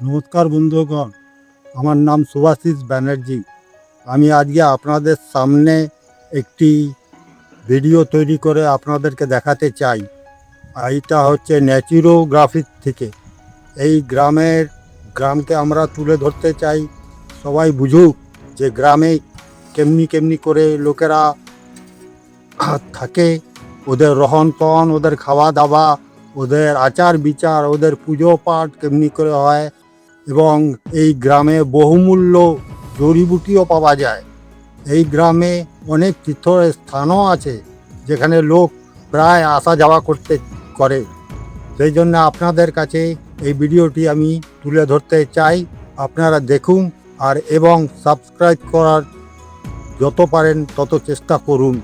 নমস্কার বন্ধুগণ, আমার নাম সুভাশিস ব্যানার্জি। আমি আজকে আপনাদের সামনে একটি ভিডিও তৈরি করে আপনাদেরকে দেখাতে চাই। এইটা হচ্ছে ন্যাচুরোগ্রাফির থেকে। এই গ্রামকে আমরা তুলে ধরতে চাই, সবাই বুঝুক যে গ্রামে কেমনি কেমনি করে লোকেরা থাকে, ওদের রহন সহন, ওদের খাওয়া দাওয়া, ওদের আচার বিচার, ওদের পুজো পাঠ কেমনি করে হয়। এবং এই গ্রামে বহুমূল্য জড়িবুটিও পাওয়া যায়। এই গ্রামে অনেক তীর্থস্থানও আছে যেখানে লোক প্রায় আসা যাওয়া করে। সেই জন্য আপনাদের কাছে এই ভিডিওটি আমি তুলে ধরতে চাই। আপনারা দেখুন এবং সাবস্ক্রাইব করার যত পারেন তত চেষ্টা করুন।